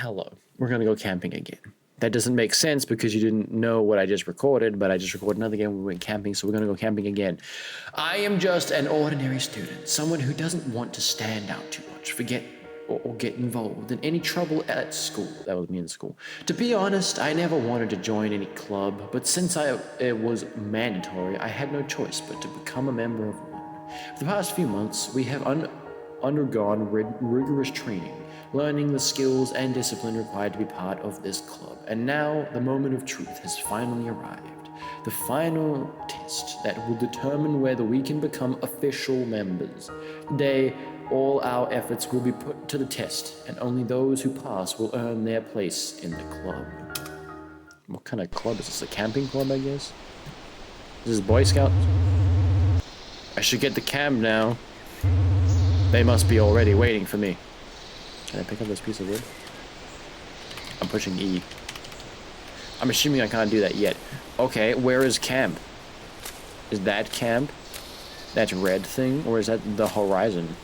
hello, we're gonna go camping again. That doesn't make sense because you didn't know what I just recorded, but I just recorded another game. We went camping, so we're gonna go camping again. I am just an ordinary student, someone who doesn't want to stand out too much, forget or get involved in any trouble at school. That was me in school. To be honest, I never wanted to join any club, but since it was mandatory, I had no choice but to become a member of one. For the past few months, we have undergone rigorous training, learning the skills and discipline required to be part of this club. And now the moment of truth has finally arrived. The final test that will determine whether we can become official members. Today, all our efforts will be put to the test, and only those who pass will earn their place in the club. What kind of club is this? A camping club, I guess? This is Boy Scout? I should get the camp now. They must be already waiting for me. Can I pick up this piece of wood? I'm pushing E. I'm assuming I can't do that yet. Okay, where is camp? Is that camp? That red thing? Or is that the horizon?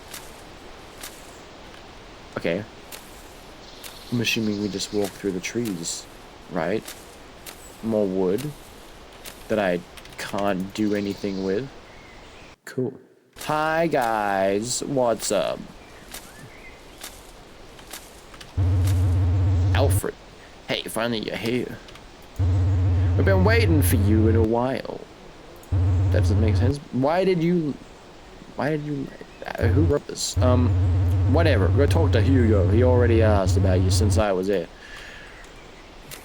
Okay. I'm assuming we just walk through the trees, right? More wood that I can't do anything with. Cool. Hi guys, what's up? Alfred. Hey, finally you're here. We've been waiting for you in a while. That doesn't make sense. Why did you... who wrote this? Whatever. Go talk to Hugo. He already asked about you since I was there.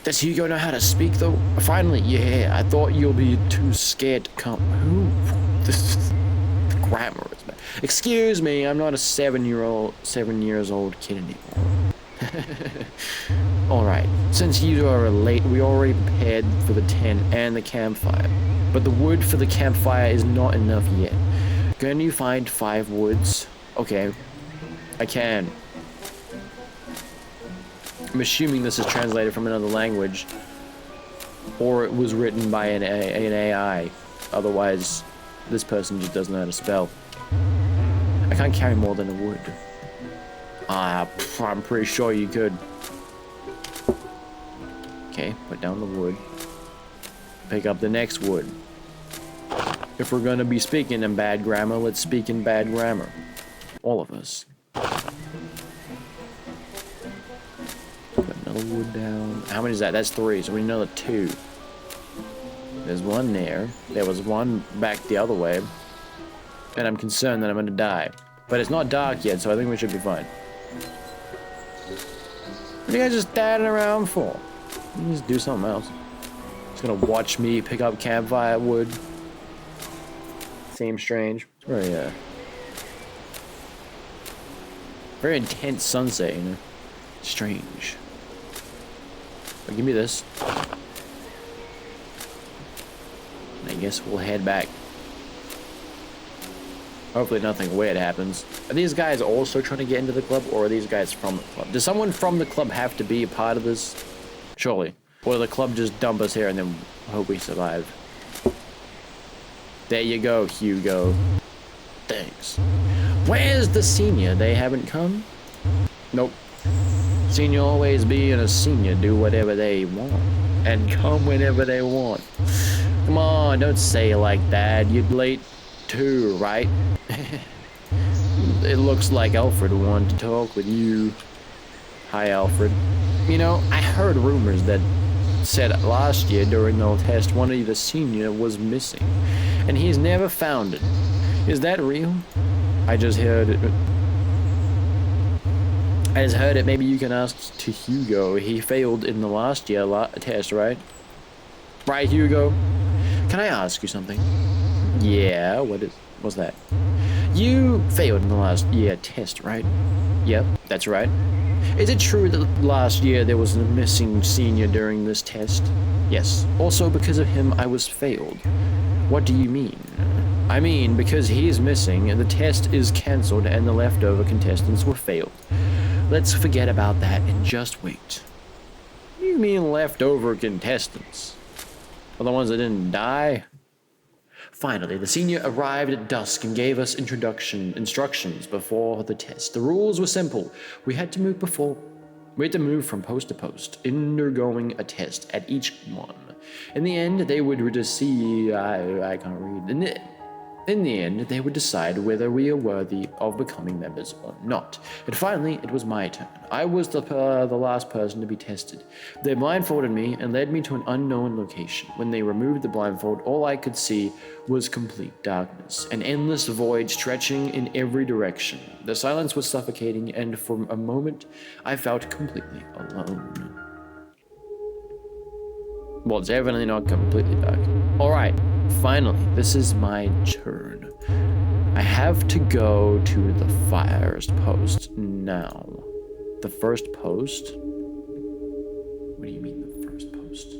Does Hugo know how to speak, though? Finally, you're here. I thought you'll be too scared to come. Who? This is... The grammar is bad. Excuse me, I'm not a 7 years old kid anymore. Alright, since you are late, we already prepared for the tent and the campfire. But the wood for the campfire is not enough yet. Can you find 5 woods? Okay, I can. I'm assuming this is translated from another language, or it was written by an AI. Otherwise, this person just doesn't know how to spell. I can't carry more than a wood. I'm pretty sure you could. Okay, put down the wood. Pick up the next wood. If we're gonna be speaking in bad grammar, let's speak in bad grammar. All of us. Put another wood down. How many is that? That's 3, so we need another 2. There's one there. There was one back the other way. And I'm concerned that I'm gonna die. But it's not dark yet, so I think we should be fine. What are you guys just standing around for? You just do something else. Just gonna watch me pick up campfire wood. Seems strange. It's very intense sunset, you know. Strange. But give me this. I guess we'll head back. Hopefully nothing weird happens. Are these guys also trying to get into the club, or are these guys from the club? Does someone from the club have to be a part of this? Surely. Or the club just dump us here and then hope we survive. There you go, Hugo. Thanks. Where's the senior? They haven't come? Nope. Senior always being a senior, do whatever they want. And come whenever they want. Come on, don't say it like that. You're late too, right? It looks like Alfred wanted to talk with you. Hi, Alfred. You know, I heard rumors that said last year during the test one of the senior was missing, and he's never found it. Is that real? I just heard it. Maybe you can ask to Hugo. He failed in the last year test, right? Right, Hugo? Can I ask you something? Yeah, what's that? You failed in the last year test, right? Yep, that's right. Is it true that last year there was a missing senior during this test? Yes. Also, because of him, I was failed. What do you mean? I mean, because he is missing, the test is cancelled and the leftover contestants were failed. Let's forget about that and just wait. What do you mean leftover contestants? Are the ones that didn't die? Finally, the senior arrived at dusk and gave us instructions before the test. The rules were simple. We had to move before We had to move from post to post, undergoing a test at each one. In the end, they would I can't read. In the end, they would decide whether we are worthy of becoming members or not. And finally, it was my turn. I was the last person to be tested. They blindfolded me and led me to an unknown location. When they removed the blindfold, all I could see was complete darkness, an endless void stretching in every direction. The silence was suffocating, and for a moment, I felt completely alone. Well, it's evidently not completely dark. Alright, finally, this is my turn. I have to go to the first post now. The first post? What do you mean the first post?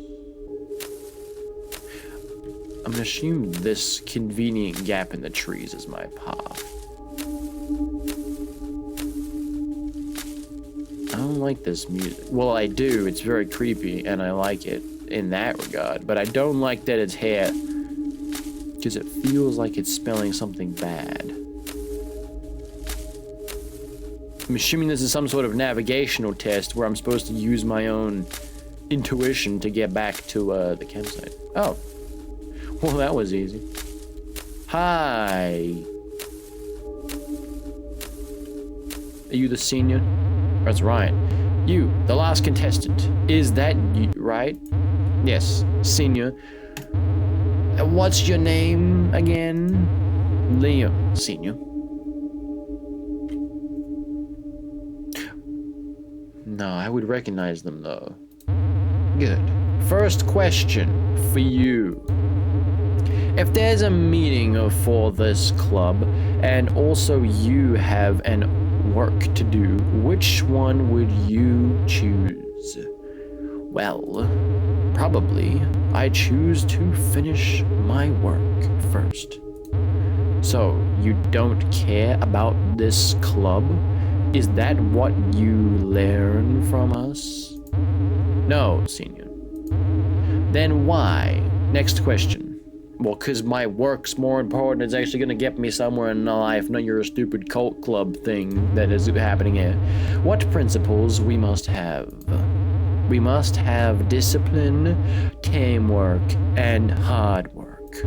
I'm gonna assume this convenient gap in the trees is my path. I don't like this music. Well, I do. It's very creepy, and I like it in that regard, but I don't like that it's here because it feels like it's spelling something bad. I'm assuming this is some sort of navigational test where I'm supposed to use my own intuition to get back to the campsite. Oh, well, that was easy. Hi. Are you the senior? That's right. You, the last contestant. Is that you, right? Yes, senior. What's your name again? Liam, senior. No, I would recognize them though. Good. First question for you. If there's a meeting for this club and also you have an work to do, which one would you choose? Well, probably I choose to finish my work first. So, you don't care about this club? Is that what you learn from us? No, senior. Then why? Next question. Well, 'cause my work's more important. It's actually gonna get me somewhere in life, not your stupid cult club thing that is happening here. What principles we must have? We must have discipline, teamwork, and hard work.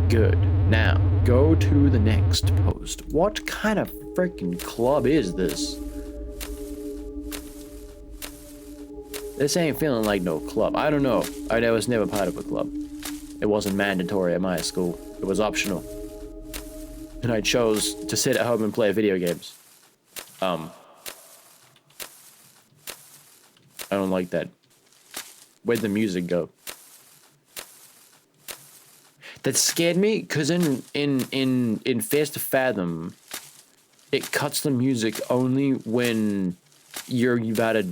Good. Now, go to the next post. What kind of freaking club is this? This ain't feeling like no club. I don't know. I was never part of a club. It wasn't mandatory at my school. It was optional. And I chose to sit at home and play video games. I don't like that. Where'd the music go? That scared me, cause in Fast to Fathom, it cuts the music only when you're about to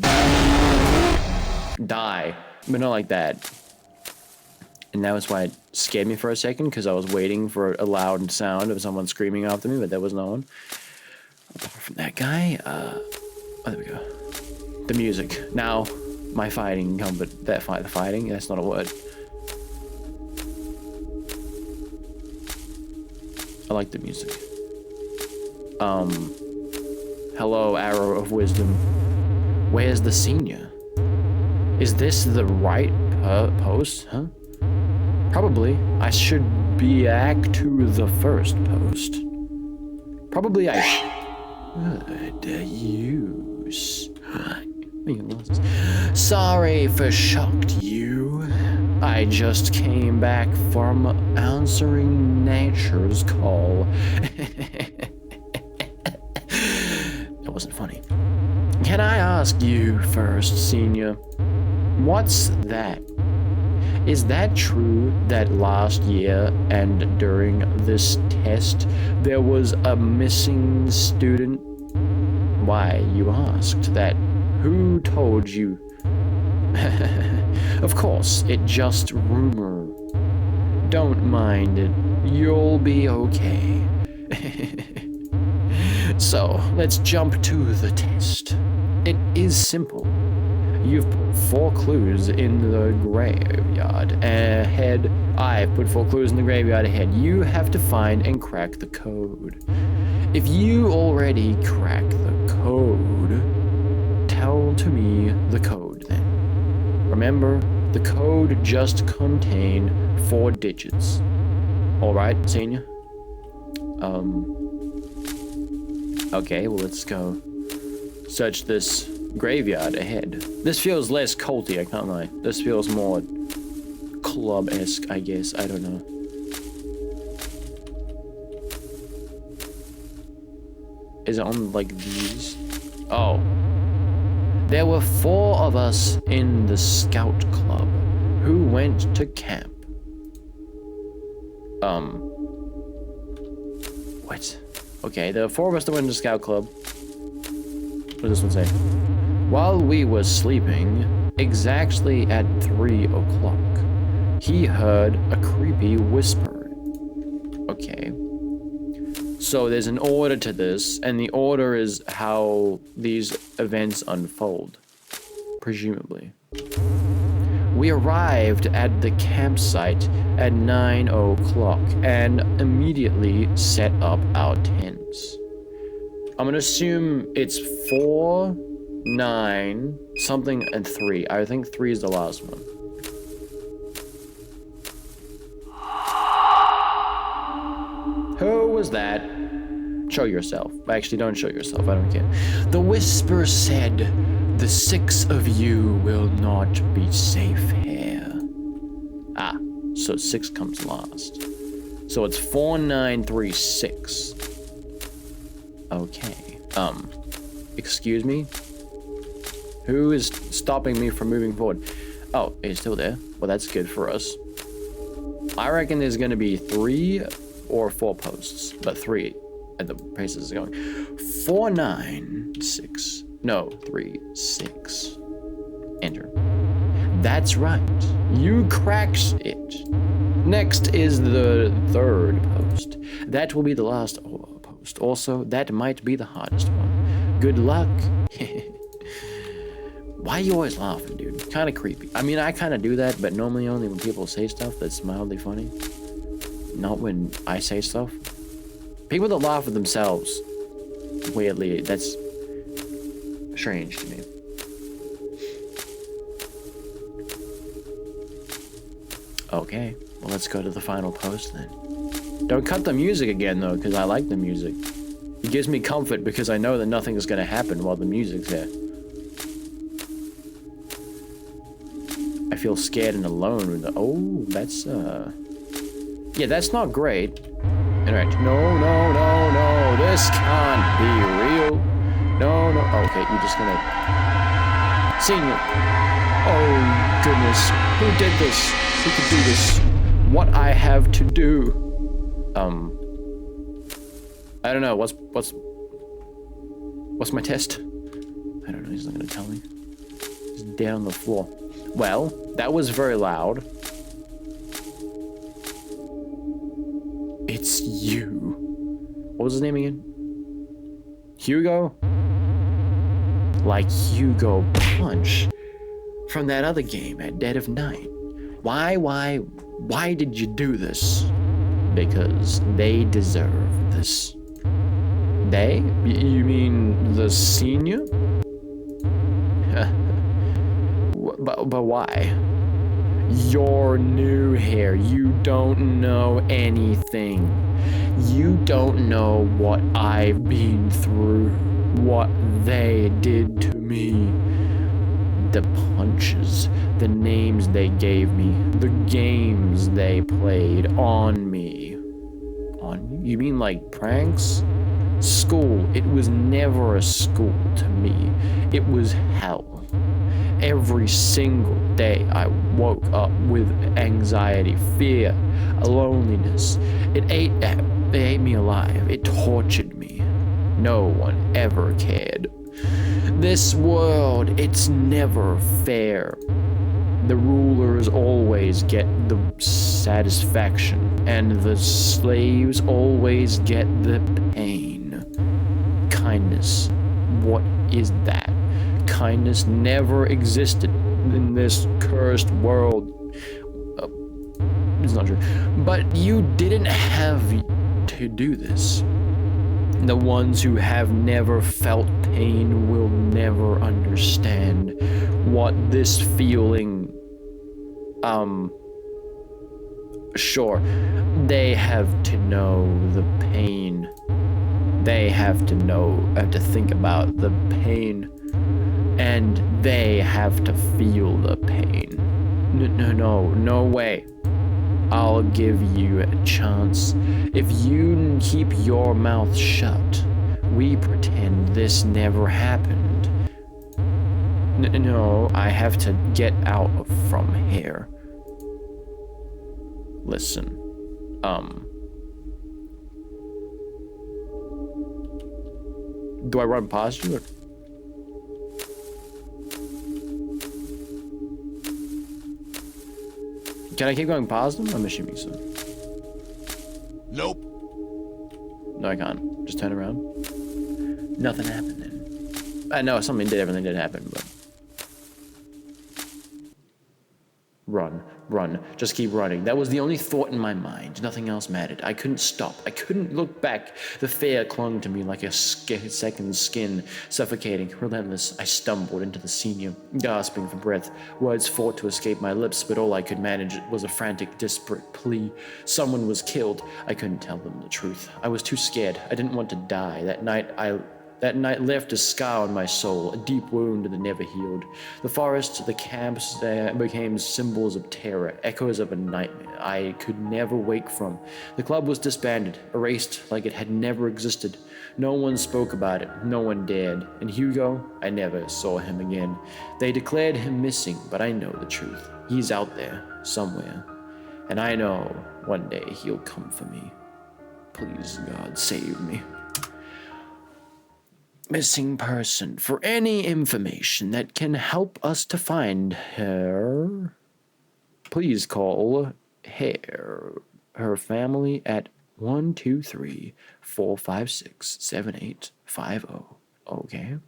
die, but not like that. And that was why it scared me for a second, because I was waiting for a loud sound of someone screaming after me, but there was no one. Apart from that guy, oh, there we go. The music. Now, my fighting the fighting, that's not a word. I like the music. Hello, Arrow of Wisdom. Where's the senior? Is this the right post, huh? Probably I should be back to the first post. Probably I should use. Sorry for shocked you. I just came back from answering nature's call. That wasn't funny. Can I ask you first, senior? What's that? Is that true that last year and during this test there was a missing student? Why, you asked that. Who told you? Of course, it just rumor. Don't mind it. You'll be okay. So, let's jump to the test. It is simple. You've put 4 clues in the graveyard ahead. I've put 4 clues in the graveyard ahead. You have to find and crack the code. If you already crack the code, tell Tell to me the code then. Remember, the code just contained 4 digits. Alright, senior? Okay, well, let's go search this graveyard ahead. This feels less culty, I can't lie. This feels more club-esque, I guess. I don't know. Is it on, like, these? Oh. There were 4 of us in the scout club who went to camp. What? Okay, there were 4 of us that went to scout club. What does this one say? While we were sleeping, exactly at 3 o'clock, he heard a creepy whisper. Okay. So there's an order to this, and the order is how these events unfold. Presumably. We arrived at the campsite at 9 o'clock and immediately set up our tents. I'm gonna assume it's 4, 9, something, and 3. I think 3 is the last one. Who was that? Show yourself. Actually, don't show yourself. I don't care. The whisper said, "The 6 of you will not be safe here." Ah, so 6 comes last. So it's 4, 9, 3, 6. Okay. Excuse me? Who is stopping me from moving forward? Oh, he's still there. Well, that's good for us. I reckon there's gonna be 3 or 4 posts, but 3 at the pace this is going. 4, 9, 6. No, 3, 6. Enter. That's right. You cracked it. Next is the 3rd post. That will be the last post. Also, that might be the hardest one. Good luck. Why are you always laughing, dude? Kind of creepy. I mean, I kind of do that, but normally only when people say stuff that's mildly funny. Not when I say stuff. People that laugh at themselves, weirdly, that's strange to me. Okay, well, let's go to the final post then. Don't cut the music again, though, because I like the music. It gives me comfort because I know that nothing is going to happen while the music's there. I feel scared and alone with the... Oh, that's, yeah, that's not great. Alright, no, this can't be real. No, okay, you're just gonna... Senior. Oh, goodness. Who did this? Who could do this? What I have to do? I don't know, what's my test? I don't know, he's not gonna tell me. He's dead on the floor. Well, that was very loud. It's you. What was his name again? Hugo? Like Hugo Punch from that other game at Dead of Night. Why did you do this? Because they deserve this. They? You mean the senior? But why? You're new here. You don't know anything. You don't know what I've been through. What they did to me. The punches, the names they gave me, the games they played on me. On you? You mean like pranks? School. It was never a school to me. It was hell. Every single day I woke up with anxiety, fear, loneliness. It ate me alive. It tortured me. No one ever cared. This world, it's never fair. The rulers always get the satisfaction, and the slaves always get the pain. Kindness, what is that? Kindness never existed in this cursed world. It's not true. But you didn't have to do this. The ones who have never felt pain will never understand what this feeling, sure, they have to know the pain. They have to think about the pain, and they have to feel the pain. No way. I'll give you a chance. If you keep your mouth shut, we pretend this never happened. No, I have to get out from here. Listen, do I run past you? Can I keep going past them? I'm assuming so. Nope. No, I can't. Just turn around. Nothing happened then. I know something did happen, but run. Just keep running. That was the only thought in my mind. Nothing else mattered. I couldn't stop. I couldn't look back. The fear clung to me like a second skin, suffocating, relentless. I stumbled into the senior, gasping for breath. Words fought to escape my lips, but all I could manage was a frantic, desperate plea. Someone was killed. I couldn't tell them the truth. I was too scared. I didn't want to die. That night left a scar on my soul, a deep wound that never healed. The forest, the camps became symbols of terror, echoes of a nightmare I could never wake from. The club was disbanded, erased like it had never existed. No one spoke about it, no one dared. And Hugo, I never saw him again. They declared him missing, but I know the truth. He's out there, somewhere. And I know one day he'll come for me. Please, God, save me. Missing person. For any information that can help us to find her, please call her family at 123-456-7850. Okay?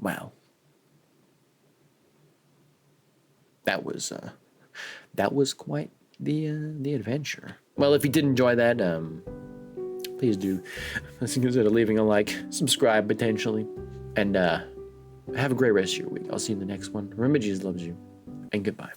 Wow. That was quite the adventure. Well, if you did enjoy that, please do consider leaving a like, subscribe potentially, and have a great rest of your week. I'll see you in the next one. Remember, Jesus loves you, and goodbye.